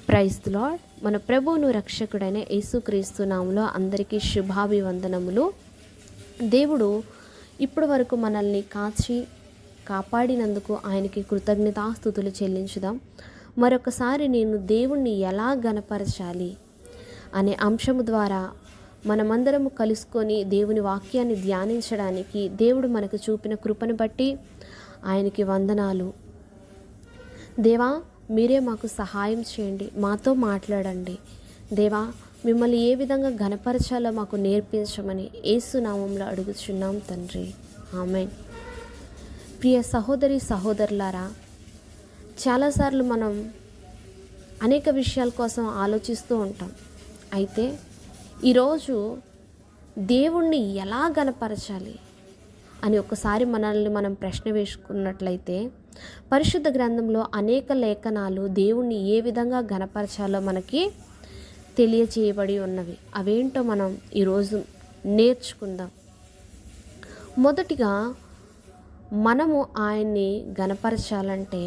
Praise the lord. మన ప్రభువును రక్షకుడైన యేసుక్రీస్తు నామములో అందరికీ శుభాభివందనములు. దేవుడు ఇప్పటి వరకు మనల్ని కాపాడినందుకు ఆయనకి కృతజ్ఞతాస్తుతులు చెల్లించుదాం. మరొకసారి నేను దేవుణ్ణి ఎలా గణపరచాలి అనే అంశము ద్వారా మనమందరము కలుసుకొని దేవుని వాక్యాన్ని ధ్యానించడానికి దేవుడు మనకు చూపిన కృపను బట్టి ఆయనకి వందనాలు. దేవా, మీరే మాకు సహాయం చేయండి, మాతో మాట్లాడండి. దేవా, మిమ్మల్ని ఏ విధంగా ఘనపరచాలో మాకు నేర్పించమని యేసు నామములో అడుగుచున్నాం తండ్రి, ఆమేన్. ప్రియ సహోదరి సహోదరులారా, చాలాసార్లు మనం అనేక విషయాల కోసం ఆలోచిస్తూ ఉంటాం. అయితే ఈరోజు దేవుణ్ణి ఎలా గణపరచాలి అని ఒకసారి మనల్ని మనం ప్రశ్న వేసుకున్నట్లయితే, పరిశుద్ధ గ్రంథంలో అనేక లేఖనాలు దేవుణ్ణి ఏ విధంగా గణపరచాలో మనకి తెలియచేయబడి ఉన్నవి. అవేంటో మనం ఈరోజు నేర్చుకుందాం. మొదటిగా మనము ఆయన్ని గణపరచాలంటే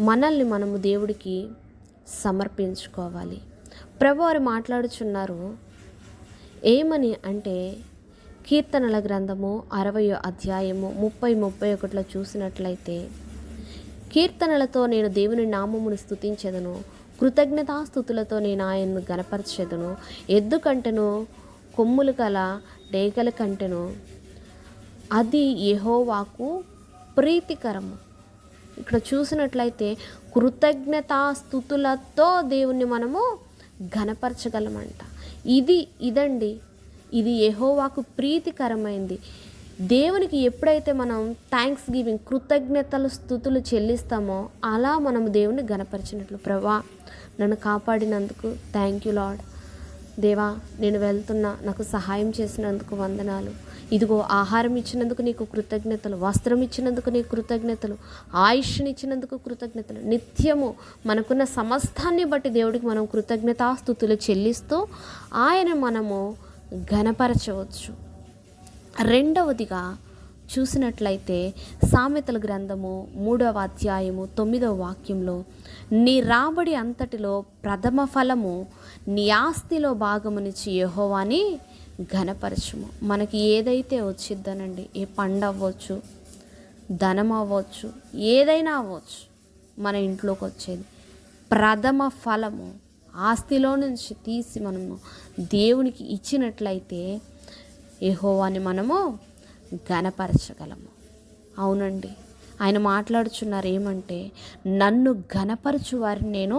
మనల్ని మనము దేవుడికి సమర్పించుకోవాలి. ప్రభువారు మాట్లాడుచున్నారు ఏమని అంటే, కీర్తనల గ్రంథము 60వ అధ్యాయము 30-31 చూసినట్లయితే, కీర్తనలతో నేను దేవుని నామమును స్తుతించెదను, కృతజ్ఞతాస్తుతులతో నేను ఆయన్ను గణపరచెదను. ఎద్దు కంటెను కొమ్ములు గల డేగల కంటెను అది యెహోవాకు ప్రీతికరము. ఇక్కడ చూసినట్లయితే కృతజ్ఞతాస్తుతులతో దేవుణ్ణి మనము ఘనపరచగలమంట. ఇది యెహోవాకు ప్రీతికరమైంది. దేవునికి ఎప్పుడైతే మనం థ్యాంక్స్ గివింగ్, కృతజ్ఞతలు స్తుతులు చెల్లిస్తామో అలా మనం దేవుని గణపరిచినట్లు. ప్రభువా, నన్ను కాపాడినందుకు థ్యాంక్ యూ లార్డ్. దేవా, నేను వెళ్తున్నా, నాకు సహాయం చేసినందుకు వందనాలు. ఇదిగో ఆహారం ఇచ్చినందుకు నీకు కృతజ్ఞతలు, వస్త్రం ఇచ్చినందుకు నీకు కృతజ్ఞతలు, ఆయుష్నిచ్చినందుకు కృతజ్ఞతలు. నిత్యము మనకున్న సమస్తాన్ని బట్టి దేవుడికి మనం కృతజ్ఞతాస్తుతులు చెల్లిస్తూ ఆయన మనము ఘనపరచవచ్చు. రెండవదిగా చూసినట్లయితే సామెతల గ్రంథము 3వ అధ్యాయము 9వ వాక్యంలో, నీ రాబడి అంతటిలో ప్రథమ ఫలము నీ ఆస్తిలో భాగమునిచ్చి యెహోవాని ఘనపరచుము. మనకి ఏదైతే వచ్చిద్దనండి, ఏ పండు అవ్వచ్చు, ధనం అవ్వచ్చు, ఏదైనా అవ్వచ్చు, మన ఇంట్లోకి వచ్చేది ప్రథమ ఫలము ఆస్తిలో నుంచి తీసి మనము దేవునికి ఇచ్చినట్లయితే యెహోవాని మనము ఘనపరచగలము. అవునండి, ఆయన మాట్లాడుచున్నారు ఏమంటే, నన్ను ఘనపరచు వారిని నేను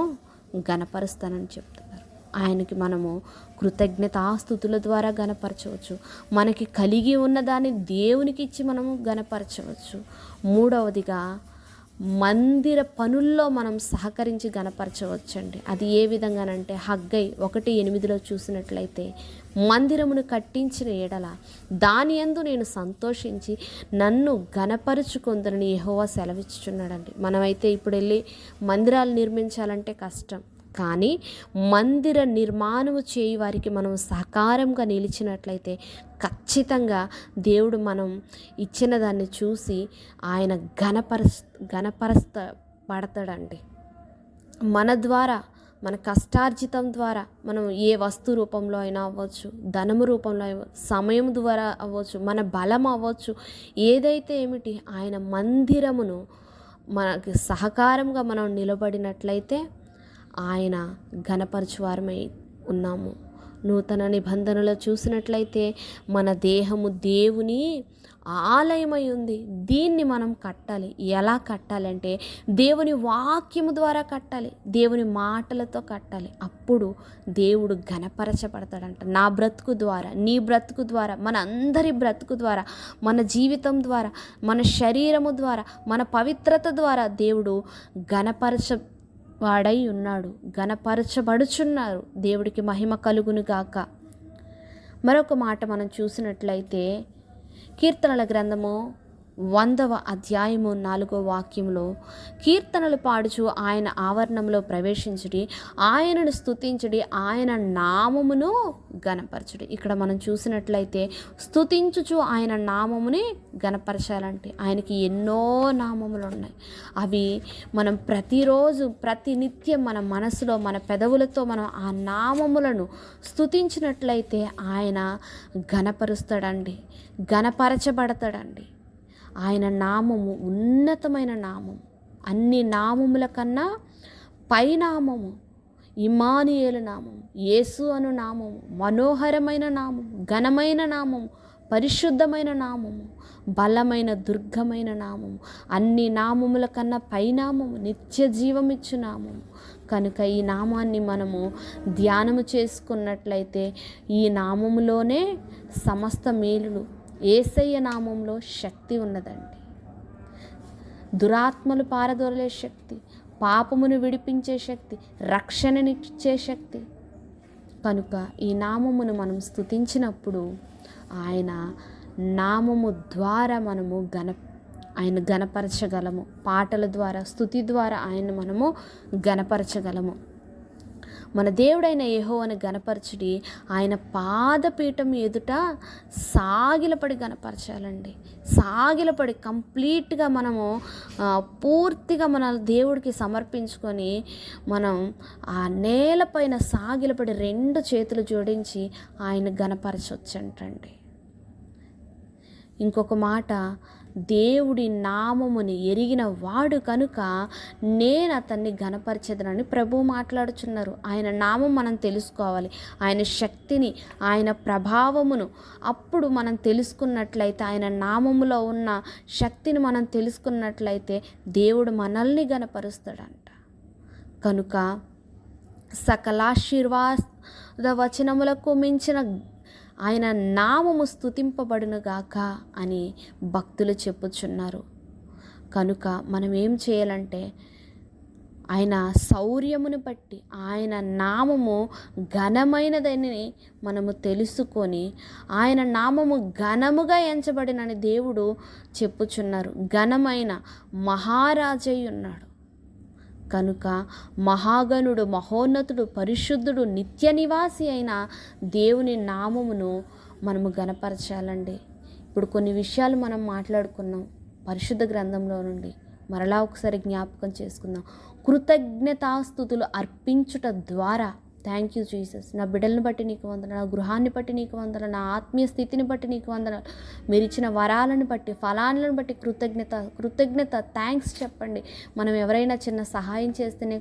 ఘనపరుస్తానని చెప్తున్నారు. ఆయనకి మనము కృతజ్ఞతాస్తుతుల ద్వారా ఘనపరచవచ్చు. మనకి కలిగి ఉన్నదాన్ని దేవునికి ఇచ్చి మనము ఘనపరచవచ్చు. మూడవదిగా మందిర పనుల్లో మనం సహకరించి ఘనపరచవచ్చండి. అది ఏ విధంగానంటే, హగ్గై 1:8 చూసినట్లయితే, మందిరమును కట్టించిన ఎడల దాని యందు నేను సంతోషించి నన్ను ఘనపరుచుకొందునని యెహోవా సెలవిచ్చుచున్నాడండి. మనమైతే ఇప్పుడు వెళ్ళి మందిరాలు నిర్మించాలంటే కష్టం, కానీ మందిర నిర్మాణము చేయి వారికి మనం సహకారంగా నిలిచినట్లయితే ఖచ్చితంగా దేవుడు మనం ఇచ్చిన దాన్ని చూసి ఆయన పడతాడండి. మన ద్వారా, మన కష్టార్జితం ద్వారా మనం ఏ వస్తు రూపంలో అయినా అవ్వచ్చు, ధనము రూపంలో అవ్వచ్చు, సమయం ద్వారా అవ్వచ్చు, మన బలం అవ్వచ్చు, ఏదైతే ఏమిటి, ఆయన మందిరమును మనకి సహకారంగా మనం నిలబడినట్లయితే ఆయన ఘనపరచువారమై ఉన్నాము. నూతన నిబంధనలో చూసినట్లయితే మన దేహము దేవుని ఆలయమై ఉంది. దీన్ని మనం కట్టాలి. ఎలా కట్టాలంటే దేవుని వాక్యము ద్వారా కట్టాలి, దేవుని మాటలతో కట్టాలి. అప్పుడు దేవుడు ఘనపరచబడతాడంట. నా బ్రతుకు ద్వారా, నీ బ్రతుకు ద్వారా, మన అందరి బ్రతుకు ద్వారా, మన జీవితం ద్వారా, మన శరీరము ద్వారా, మన పవిత్రత ద్వారా దేవుడు వాడై ఉన్నాడు, ఘనపరచబడుచున్నారు. దేవుడికి మహిమ కలుగును గాక. మరొక మాట మనం చూసినట్లయితే, కీర్తనల గ్రంథము 100వ అధ్యాయము 4వ వాక్యంలో, కీర్తనలు పాడుచు ఆయన ఆవరణంలో ప్రవేశించుడి, ఆయనను స్తుతించుడి, ఆయన నామమును గణపరచుడి. ఇక్కడ మనం చూసినట్లయితే స్తుతించుచు ఆయన నామముని గణపరచాలంటే ఆయనకి ఎన్నో నామములు ఉన్నాయి. అవి మనం ప్రతిరోజు ప్రతినిత్యం మన మనసులో మన పెదవులతో మనం ఆ నామములను స్తుతించినట్లయితే ఆయన గణపరుస్తాడండి, గణపరచబడతాడండి. ఆయన నామము ఉన్నతమైన నామము, అన్ని నామముల కన్నా పైనామము, ఇమ్మానుయేలు నామము, యేసు అను నామము, మనోహరమైన నామము, ఘనమైన నామము, పరిశుద్ధమైన నామము, బలమైన దుర్గమైన నామము, అన్ని నామముల కన్నా పైనామము, నిత్య జీవమిచ్చు నామము. కనుక ఈ నామాన్ని మనము ధ్యానము చేసుకున్నట్లయితే ఈ నామములోనే సమస్త మేలులు, యేసయ్య నామంలో శక్తి ఉన్నదండి. దురాత్మలు పారదోలే శక్తి, పాపమును విడిపించే శక్తి, రక్షణనిచ్చే శక్తి. కనుక ఈ నామమును మనం స్తుతించినప్పుడు ఆయన నామము ద్వారా మనము ఆయన గణపరచగలము. పాటల ద్వారా, స్తుతి ద్వారా ఆయన మనము గణపరచగలము. మన దేవుడైన యెహోవాను గణపరచుడి, ఆయన పాదపీఠం ఎదుట సాగిలపడి గణపరచాలండి. సాగిలపడి కంప్లీట్గా మనము పూర్తిగా మన దేవుడికి సమర్పించుకొని మనం ఆ నేలపైన సాగిలపడి 2 చేతులు జోడించి ఆయన గణపరచొచ్చంటండి. ఇంకొక మాట, దేవుడి నామముని ఎరిగిన వాడు కనుక నేను అతన్ని ఘనపరిచెదనని ప్రభువు మాట్లాడుచున్నారు. ఆయన నామం మనం తెలుసుకోవాలి, ఆయన శక్తిని, ఆయన ప్రభావమును. అప్పుడు మనం తెలుసుకున్నట్లయితే, ఆయన నామములో ఉన్న శక్తిని మనం తెలుసుకున్నట్లయితే దేవుడు మనల్ని ఘనపరుస్తాడంట. కనుక సకలాశీర్వాద వచనములకు మించిన ఆయన నామము స్తుతింపబడునుగాక అని భక్తులు చెప్పుచున్నారు. కనుక మనం ఏం చేయాలంటే ఆయన శౌర్యమును బట్టి, ఆయన నామము ఘనమైనదని మనము తెలుసుకొని, ఆయన నామము ఘనముగా ఎంచబడినని దేవుడు చెప్పుచున్నారు. ఘనమైన మహారాజయ్య ఉన్నాడు. కనుక మహాగణుడు, మహోన్నతుడు, పరిశుద్ధుడు, నిత్య నివాసి అయిన దేవుని నామమును మనము గణపరచాలండి. ఇప్పుడు కొన్ని విషయాలు మనం మాట్లాడుకున్నాం పరిశుద్ధ గ్రంథంలో నుండి. మరలా ఒకసారి జ్ఞాపకం చేసుకుందాం. కృతజ్ఞతాస్తుతులు అర్పించుట ద్వారా, థ్యాంక్ యూ జీసస్, నా బిడ్డలను బట్టి నీకు వందనాలు, నా గృహాన్ని బట్టి నీకు వందనాలు, నా ఆత్మీయ స్థితిని బట్టి నీకు వందనాలు, మీరు ఇచ్చిన వరాలను బట్టి, ఫలాలను బట్టి కృతజ్ఞత థ్యాంక్స్ చెప్పండి. మనం ఎవరైనా చిన్న సహాయం చేస్తేనే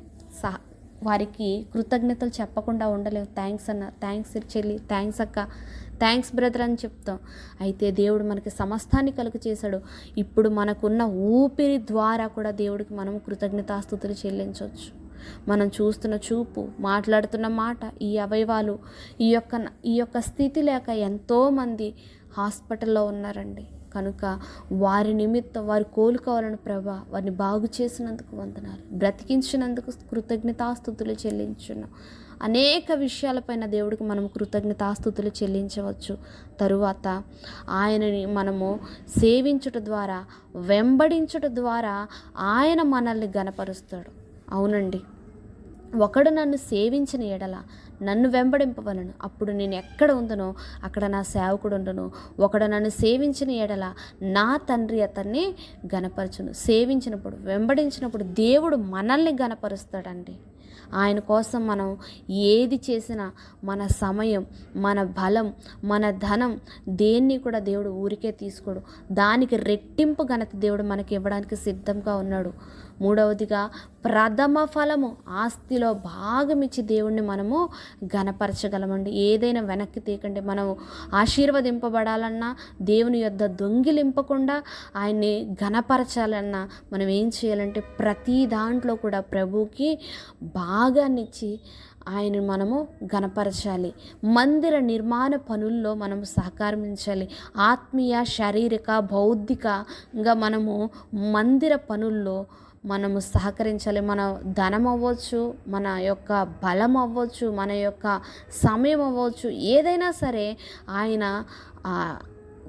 వారికి కృతజ్ఞతలు చెప్పకుండా ఉండలేము. థ్యాంక్స్ అన్న, థ్యాంక్స్ చెల్లి, థ్యాంక్స్ అక్క, థ్యాంక్స్ బ్రదర్ అని చెప్తాం. అయితే దేవుడు మనకి సమస్తాన్ని కలుగ చేశాడు. ఇప్పుడు మనకున్న ఊపిరి ద్వారా కూడా దేవుడికి మనం కృతజ్ఞతాస్తుతులు చెల్లించవచ్చు. మనం చూస్తున్న చూపు, మాట్లాడుతున్న మాట, ఈ అవయవాలు, ఈ యొక్క స్థితి లేక ఎంతోమంది హాస్పిటల్లో ఉన్నారండి. కనుక వారి నిమిత్తం వారు కోలుకోవాలని ప్రభా, వారిని బాగు చేసినందుకు వందనాలు, బ్రతికించినందుకు కృతజ్ఞతాస్తుతులు చెల్లించున్నాం. అనేక విషయాలపైన దేవుడికి మనం కృతజ్ఞతాస్తుతులు చెల్లించవచ్చు. తరువాత ఆయనని మనము సేవించుట ద్వారా, వెంబడించుట ద్వారా ఆయన మనల్ని గణపరుస్తాడు. అవునండి, ఒకడు నన్ను సేవించిన ఎడల నన్ను వెంబడింపవలను, అప్పుడు నేను ఎక్కడ ఉందనో అక్కడ నా సేవకుడు ఉండను. ఒకడు నన్ను సేవించిన ఎడల నా తండ్రి అతన్ని గణపరచును. సేవించినప్పుడు, వెంబడించినప్పుడు దేవుడు మనల్ని గణపరుస్తాడండి. ఆయన కోసం మనం ఏది చేసినా, మన సమయం, మన బలం, మన ధనం, దేన్ని కూడా దేవుడు ఊరికే తీసుకోడు. దానికి రెట్టింపు ఘనత దేవుడు మనకి ఇవ్వడానికి సిద్ధంగా ఉన్నాడు. మూడవదిగా, ప్రథమ ఫలము, ఆస్తిలో భాగమిచ్చి దేవుణ్ణి మనము ఘనపరచగలమండి. ఏదైనా వెనక్కి తీయకండి. మనము ఆశీర్వదింపబడాలన్నా, దేవుని యొద్ద దొంగిలింపకుండా ఆయన్ని ఘనపరచాలన్నా మనం ఏం చేయాలంటే ప్రతి దాంట్లో కూడా ప్రభువుకి భాగాన్నిచ్చి ఆయన మనము ఘనపరచాలి. మందిర నిర్మాణ పనుల్లో మనము సహకరించాలి. ఆత్మీయ, శారీరక, బౌద్ధికంగా మనము మందిర పనుల్లో మనము సహకరించాలి. మన ధనం అవ్వచ్చు, మన యొక్క బలం అవ్వచ్చు, మన యొక్క సమయం అవ్వచ్చు, ఏదైనా సరే ఆయన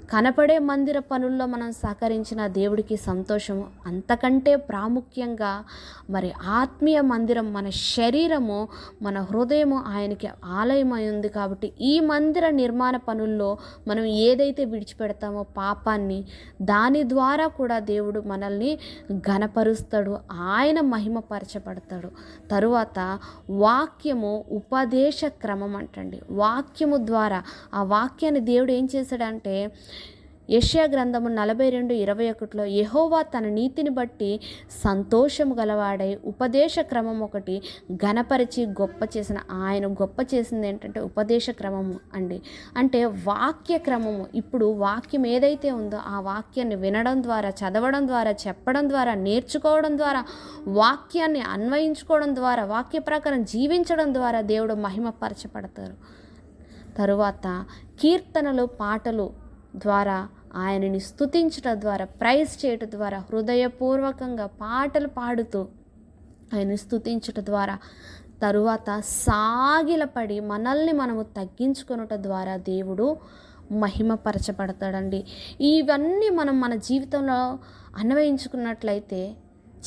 కనపడే మందిర పనుల్లో మనం సహకరించిన దేవుడికి సంతోషము. అంతకంటే ప్రాముఖ్యంగా మరి ఆత్మీయ మందిరం, మన శరీరము, మన హృదయము ఆయనకి ఆలయమై ఉంది కాబట్టి ఈ మందిర నిర్మాణ పనుల్లో మనం ఏదైతే విడిచిపెడతామో పాపాన్ని, దాని ద్వారా కూడా దేవుడు మనల్ని ఘనపరుస్తాడు, ఆయన మహిమపరచబడతాడు. తరువాత వాక్యము ఉపదేశ క్రమం అంటండి. వాక్యము ద్వారా ఆ వాక్యాన్ని దేవుడు ఏం చేశాడంటే యెషయా గ్రంథము 42:21 యెహోవా తన నీతిని బట్టి సంతోషము గలవాడై ఉపదేశ క్రమం ఒకటి ఘనపరిచి గొప్ప చేసిన, ఆయన గొప్ప చేసింది ఏంటంటే ఉపదేశ క్రమము అండి. అంటే వాక్య క్రమము. ఇప్పుడు వాక్యం ఏదైతే ఉందో ఆ వాక్యాన్ని వినడం ద్వారా, చదవడం ద్వారా, చెప్పడం ద్వారా, నేర్చుకోవడం ద్వారా, వాక్యాన్ని అన్వయించుకోవడం ద్వారా, వాక్య ప్రకారం జీవించడం ద్వారా దేవుడు మహిమపరచబడతారు. తరువాత కీర్తనలు, పాటలు ద్వారా ఆయనని స్తుతించడం ద్వారా, ప్రైజ్ చేయటం ద్వారా, హృదయపూర్వకంగా పాటలు పాడుతూ ఆయన్ని స్తుతించటం ద్వారా, తరువాత సాగిలపడి మనల్ని మనము తగ్గించుకొనుట ద్వారా దేవుడు మహిమపరచబడతాడండి. ఇవన్నీ మనం మన జీవితంలో అన్వయించుకున్నట్లయితే,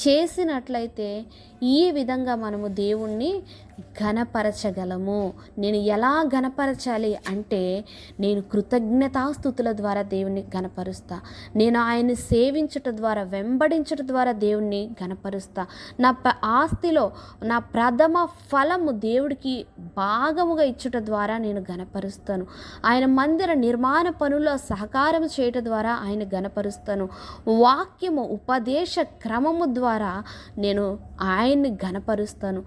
చేసినట్లయితే ఈ విధంగా మనము దేవుణ్ణి ఘనపరచగలము. నేను ఎలా ఘనపరచాలి అంటే, నేను కృతజ్ఞతాస్తుతుల ద్వారా దేవుణ్ణి ఘనపరుస్తా. నేను ఆయన్ని సేవించటం ద్వారా, వెంబడించటం ద్వారా దేవుణ్ణి ఘనపరుస్తా. నా ఆస్తిలో నా ప్రథమ ఫలము దేవుడికి భాగముగా ఇచ్చుట ద్వారా నేను ఘనపరుస్తాను. ఆయన మందిర నిర్మాణ పనుల్లో సహకారం చేయటం ద్వారా ఆయన ఘనపరుస్తాను. వాక్యము ఉపదేశ క్రమము ద్వారా నేను ఆయన్ని ఘనపరుస్తాను.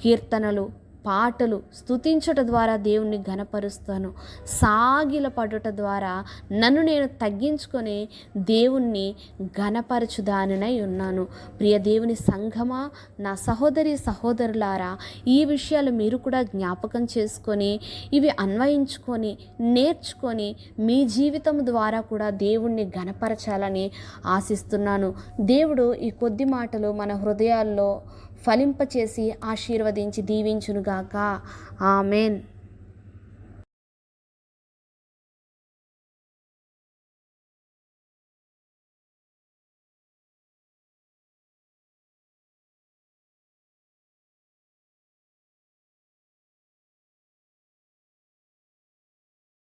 కీర్తనలు, పాటలు స్తుతించుట ద్వారా దేవుణ్ణి ఘనపరుస్తాను. సాగిలపడుట ద్వారా నన్ను నేను తగ్గించుకొని దేవుణ్ణి ఘనపరచుదానినై ఉన్నాను. ప్రియ దేవుని సంఘమా, నా సహోదరి సహోదరులారా, ఈ విషయాలు మీరు కూడా జ్ఞాపకం చేసుకొని, ఇవి అన్వయించుకొని, నేర్చుకొని మీ జీవితం ద్వారా కూడా దేవుణ్ణి ఘనపరచాలని ఆశిస్తున్నాను. దేవుడు ఈ కొద్ది మాటలు మన హృదయాల్లో ఫలింపచేసి ఆశీర్వదించి దీవించునుగాక. ఆమెన్.